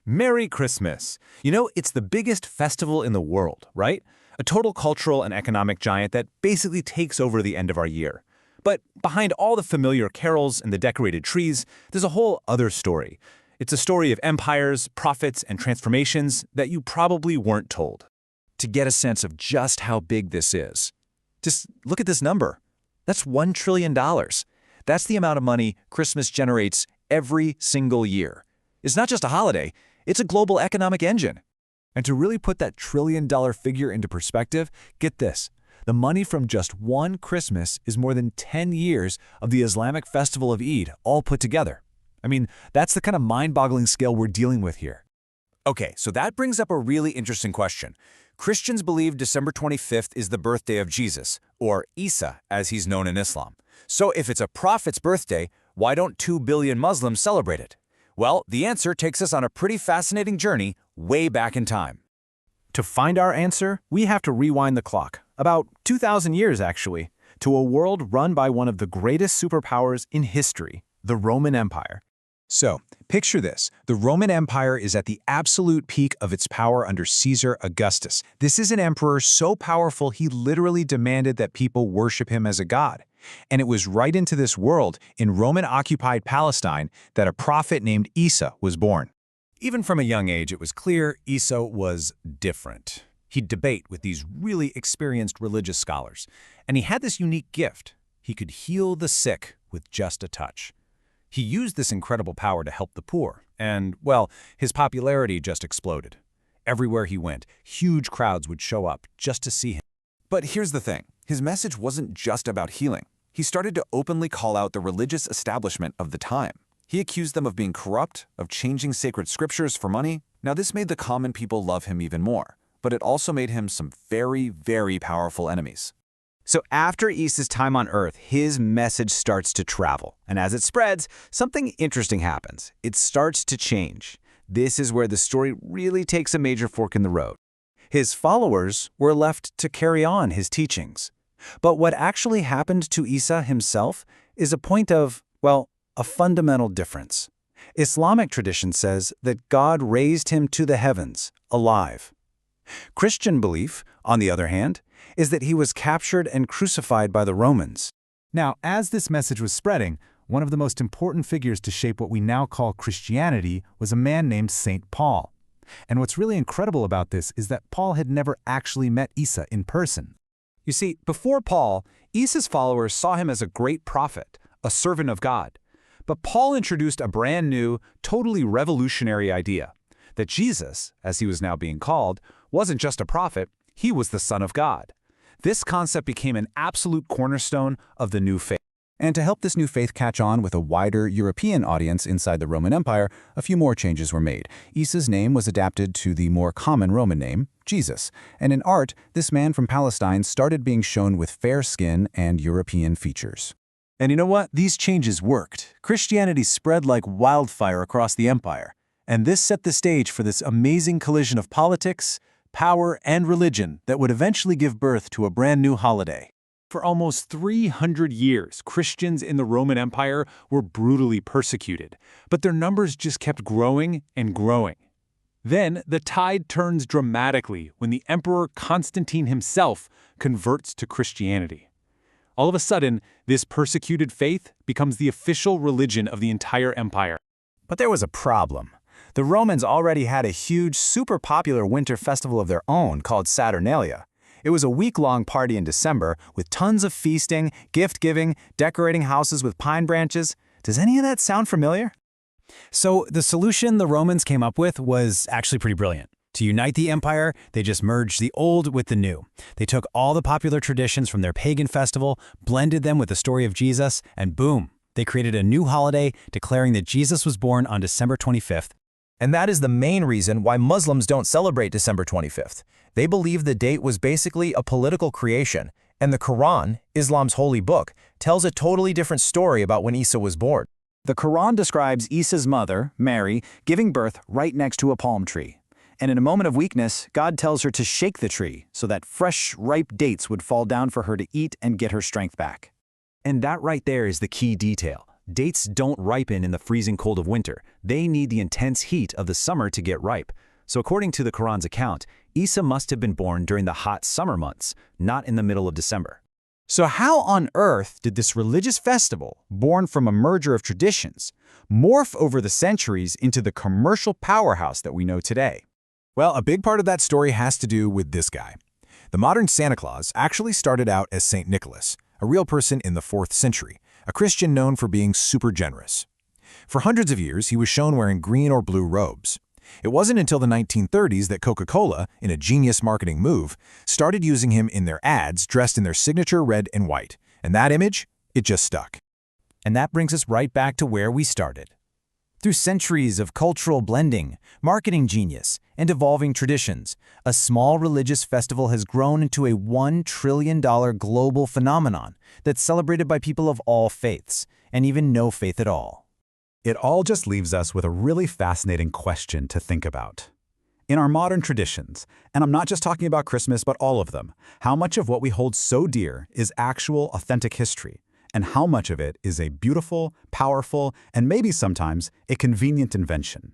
Merry Christmas! You know, it's the biggest festival in the world, right? A total cultural and economic giant that basically takes over the end of our year. But behind all the familiar carols and the decorated trees, there's a whole other story. It's a story of empires, profits, and transformations that you probably weren't told. To get a sense of just how big this is, just look at this number. That's $1 trillion. That's the amount of money Christmas generates every single year. It's not just a holiday, it's a global economic engine. And to really put that trillion-dollar figure into perspective, get this. The money from just one Christmas is more than 10 years of the Islamic festival of Eid all put together. I mean, that's the kind of mind-boggling scale we're dealing with here. Okay, so that brings up a really interesting question. Christians believe December 25th is the birthday of Jesus, or Isa, as he's known in Islam. So if it's a prophet's birthday, why don't 2 billion Muslims celebrate it? Well, the answer takes us on a pretty fascinating journey way back in time. To find our answer, we have to rewind the clock, about 2,000 years actually, to a world run by one of the greatest superpowers in history, the Roman Empire. So, picture this. The Roman Empire is at the absolute peak of its power under Caesar Augustus. This is an emperor so powerful he literally demanded that people worship him as a god. And it was right into this world, in Roman-occupied Palestine, that a prophet named Isa was born. Even from a young age, it was clear Isa was different. He'd debate with these really experienced religious scholars. And he had this unique gift. He could heal the sick with just a touch. He used this incredible power to help the poor, and, well, his popularity just exploded. Everywhere he went, huge crowds would show up just to see him. But here's the thing. His message wasn't just about healing. He started to openly call out the religious establishment of the time. He accused them of being corrupt, of changing sacred scriptures for money. Now, this made the common people love him even more, but it also made him some very, very powerful enemies. So after Isa's time on Earth, his message starts to travel. And as it spreads, something interesting happens. It starts to change. This is where the story really takes a major fork in the road. His followers were left to carry on his teachings. But what actually happened to Isa himself is a point of, well, a fundamental difference. Islamic tradition says that God raised him to the heavens, alive. Christian belief, on the other hand, is that he was captured and crucified by the Romans. Now, as this message was spreading, one of the most important figures to shape what we now call Christianity was a man named St. Paul. And what's really incredible about this is that Paul had never actually met Isa in person. You see, before Paul, Isa's followers saw him as a great prophet, a servant of God. But Paul introduced a brand new, totally revolutionary idea, that Jesus, as he was now being called, wasn't just a prophet, he was the Son of God. This concept became an absolute cornerstone of the new faith. And to help this new faith catch on with a wider European audience inside the Roman Empire, a few more changes were made. Isa's name was adapted to the more common Roman name, Jesus. And in art, this man from Palestine started being shown with fair skin and European features. And you know what? These changes worked. Christianity spread like wildfire across the empire. And this set the stage for this amazing collision of politics, power, and religion that would eventually give birth to a brand new holiday. For almost 300 years, Christians in the Roman Empire were brutally persecuted, but their numbers just kept growing and growing. Then the tide turns dramatically when the Emperor Constantine himself converts to Christianity. All of a sudden, this persecuted faith becomes the official religion of the entire empire. But there was a problem. The Romans already had a huge, super popular winter festival of their own called Saturnalia. It was a week-long party in December with tons of feasting, gift-giving, decorating houses with pine branches. Does any of that sound familiar? So the solution the Romans came up with was actually pretty brilliant. To unite the empire, they just merged the old with the new. They took all the popular traditions from their pagan festival, blended them with the story of Jesus, and boom, they created a new holiday declaring that Jesus was born on December 25th. And that is the main reason why Muslims don't celebrate December 25th. They believe the date was basically a political creation, and the Quran, Islam's holy book, tells a totally different story about when Isa was born. The Quran describes Isa's mother, Mary, giving birth right next to a palm tree. And in a moment of weakness, God tells her to shake the tree so that fresh, ripe dates would fall down for her to eat and get her strength back. And that right there is the key detail. Dates don't ripen in the freezing cold of winter. They need the intense heat of the summer to get ripe. So according to the Quran's account, Isa must have been born during the hot summer months, not in the middle of December. So how on earth did this religious festival, born from a merger of traditions, morph over the centuries into the commercial powerhouse that we know today? Well, a big part of that story has to do with this guy. The modern Santa Claus actually started out as St. Nicholas, a real person in the 4th century, a Christian known for being super generous. For hundreds of years, he was shown wearing green or blue robes. It wasn't until the 1930s that Coca-Cola, in a genius marketing move, started using him in their ads dressed in their signature red and white. And that image, it just stuck. And that brings us right back to where we started. Through centuries of cultural blending, marketing genius, and evolving traditions, a small religious festival has grown into a $1 trillion global phenomenon that's celebrated by people of all faiths, and even no faith at all. It all just leaves us with a really fascinating question to think about. In our modern traditions, and I'm not just talking about Christmas but all of them, how much of what we hold so dear is actual, authentic history? And how much of it is a beautiful, powerful, and maybe sometimes a convenient invention?